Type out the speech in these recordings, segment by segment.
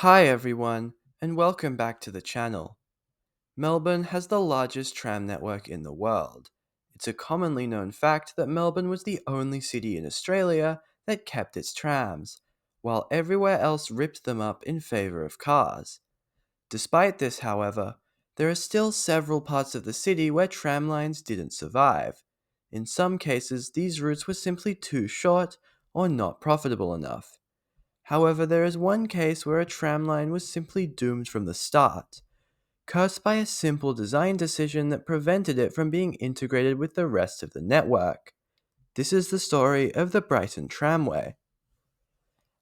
Hi everyone, and welcome back to the channel. Melbourne has the largest tram network in the world. It's a commonly known fact that Melbourne was the only city in Australia that kept its trams, while everywhere else ripped them up in favour of cars. Despite this, however, there are still several parts of the city where tram lines didn't survive. In some cases, these routes were simply too short or not profitable enough. However, there is one case where a tram line was simply doomed from the start, cursed by a simple design decision that prevented it from being integrated with the rest of the network. This is the story of the Brighton Tramway.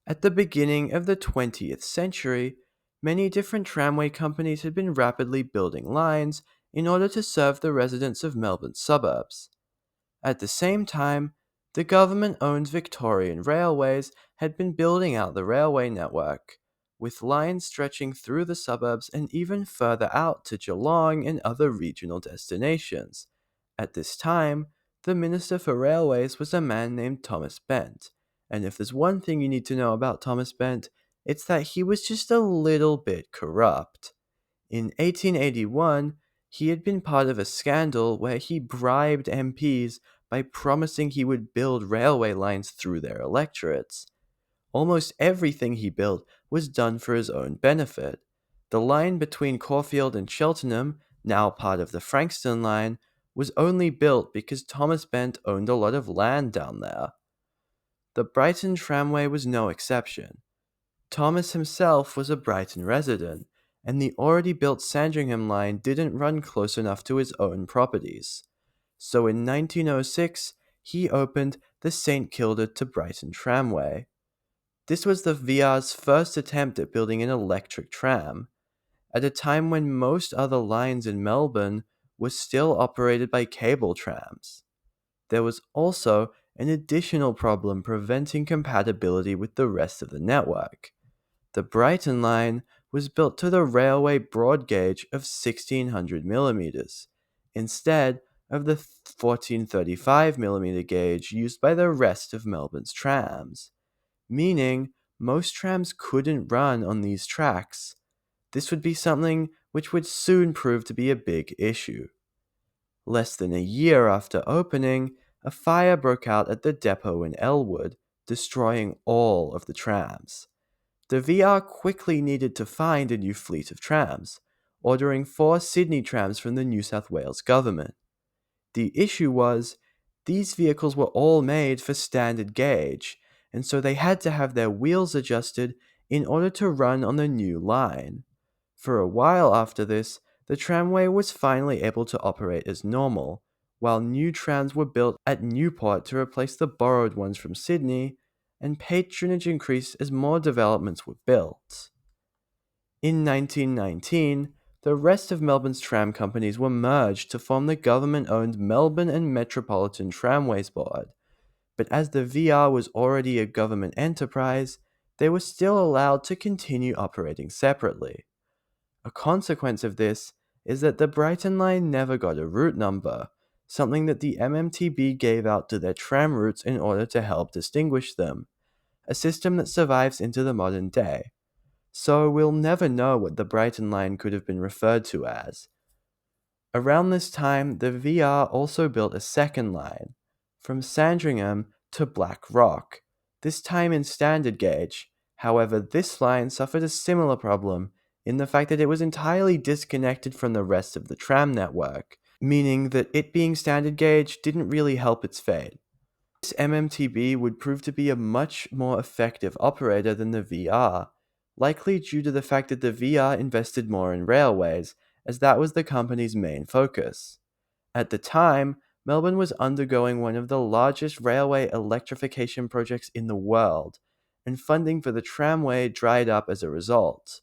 At the beginning of the 20th century, many different tramway companies had been rapidly building lines in order to serve the residents of Melbourne's suburbs. At the same time, the government owned Victorian Railways had been building out the railway network, with lines stretching through the suburbs and even further out to Geelong and other regional destinations. At this time, the Minister for Railways was a man named Thomas Bent, and if there's one thing you need to know about Thomas Bent, it's that he was just a little bit corrupt. In 1881, he had been part of a scandal where he bribed MPs by promising he would build railway lines through their electorates. Almost everything he built was done for his own benefit. The line between Caulfield and Cheltenham, now part of the Frankston line, was only built because Thomas Bent owned a lot of land down there. The Brighton Tramway was no exception. Thomas himself was a Brighton resident, and the already built Sandringham line didn't run close enough to his own properties. So in 1906, he opened the St Kilda to Brighton Tramway. This was the VR's first attempt at building an electric tram, at a time when most other lines in Melbourne were still operated by cable trams. There was also an additional problem preventing compatibility with the rest of the network. The Brighton line was built to the railway broad gauge of 1600 mm, instead of the 1435 mm gauge used by the rest of Melbourne's trams, meaning most trams couldn't run on these tracks. This would be something which would soon prove to be a big issue. Less than a year after opening, a fire broke out at the depot in Elwood, destroying all of the trams. The VR quickly needed to find a new fleet of trams, ordering 4 Sydney trams from the New South Wales government. The issue was, these vehicles were all made for standard gauge, and so they had to have their wheels adjusted in order to run on the new line. For a while after this, the tramway was finally able to operate as normal, while new trams were built at Newport to replace the borrowed ones from Sydney, and patronage increased as more developments were built. In 1919, the rest of Melbourne's tram companies were merged to form the government-owned Melbourne and Metropolitan Tramways Board, but as the VR was already a government enterprise, they were still allowed to continue operating separately. A consequence of this is that the Brighton line never got a route number, something that the MMTB gave out to their tram routes in order to help distinguish them, a system that survives into the modern day. So we'll never know what the Brighton line could have been referred to as. Around this time, the VR also built a second line, from Sandringham to Black Rock, this time in standard gauge. However, this line suffered a similar problem in the fact that it was entirely disconnected from the rest of the tram network, meaning that it being standard gauge didn't really help its fate. This MMTB would prove to be a much more effective operator than the VR, likely due to the fact that the VR invested more in railways, as that was the company's main focus. At the time, Melbourne was undergoing one of the largest railway electrification projects in the world, and funding for the tramway dried up as a result.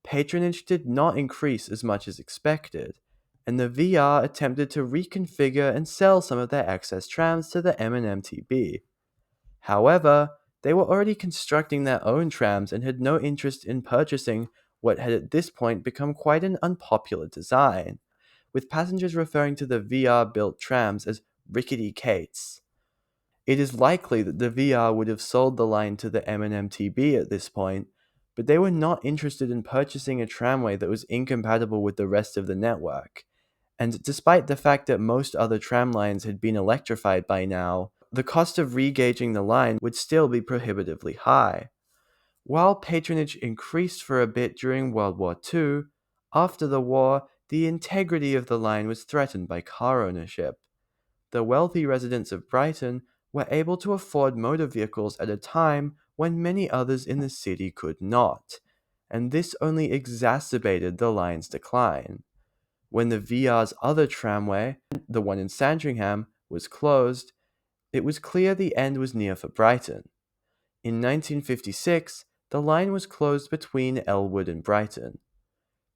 Patronage did not increase as much as expected, and the VR attempted to reconfigure and sell some of their excess trams to the MMTB. However, they were already constructing their own trams and had no interest in purchasing what had at this point become quite an unpopular design, with passengers referring to the VR-built trams as rickety Kates. It is likely that the VR would have sold the line to the MNMTB at this point, but they were not interested in purchasing a tramway that was incompatible with the rest of the network. And despite the fact that most other tram lines had been electrified by now, the cost of regauging the line would still be prohibitively high. While patronage increased for a bit during World War II, after the war, the integrity of the line was threatened by car ownership. The wealthy residents of Brighton were able to afford motor vehicles at a time when many others in the city could not, and this only exacerbated the line's decline. When the VR's other tramway, the one in Sandringham, was closed, it was clear the end was near for Brighton. In 1956, the line was closed between Elwood and Brighton.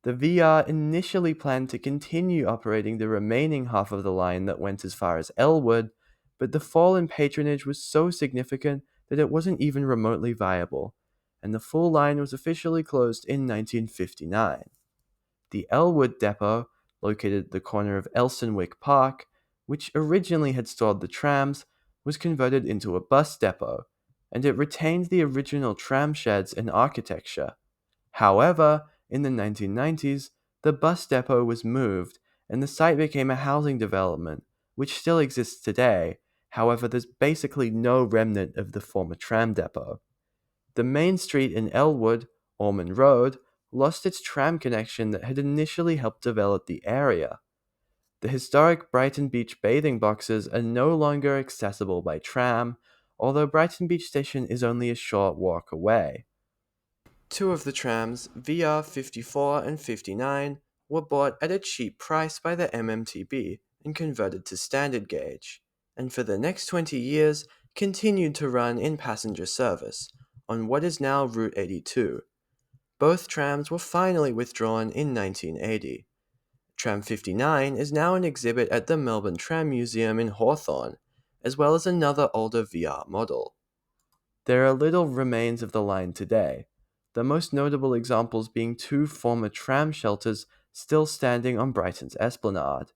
The VR initially planned to continue operating the remaining half of the line that went as far as Elwood, but the fall in patronage was so significant that it wasn't even remotely viable, and the full line was officially closed in 1959. The Elwood depot, located at the corner of Elsonwick Park, which originally had stored the trams, was converted into a bus depot, and it retained the original tram sheds and architecture. However, in the 1990s, the bus depot was moved, and the site became a housing development, which still exists today. However, there's basically no remnant of the former tram depot. The main street in Elwood, Ormond Road, lost its tram connection that had initially helped develop the area. The historic Brighton Beach bathing boxes are no longer accessible by tram, although Brighton Beach Station is only a short walk away. Two of the trams, VR 54 and 59, were bought at a cheap price by the MMTB and converted to standard gauge, and for the next 20 years continued to run in passenger service on what is now Route 82. Both trams were finally withdrawn in 1980. Tram 59 is now an exhibit at the Melbourne Tram Museum in Hawthorne, as well as another older VR model. There are little remains of the line today, the most notable examples being two former tram shelters still standing on Brighton's esplanade.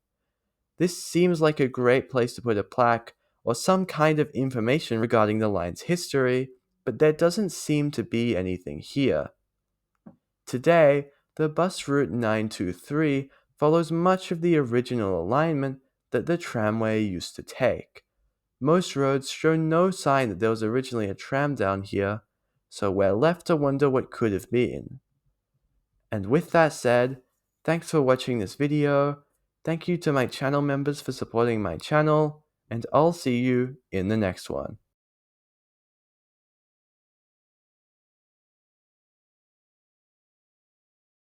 This seems like a great place to put a plaque or some kind of information regarding the line's history, but there doesn't seem to be anything here. Today, the bus route 923 follows much of the original alignment that the tramway used to take. Most roads show no sign that there was originally a tram down here, so we're left to wonder what could have been. And with that said, thanks for watching this video, thank you to my channel members for supporting my channel, and I'll see you in the next one.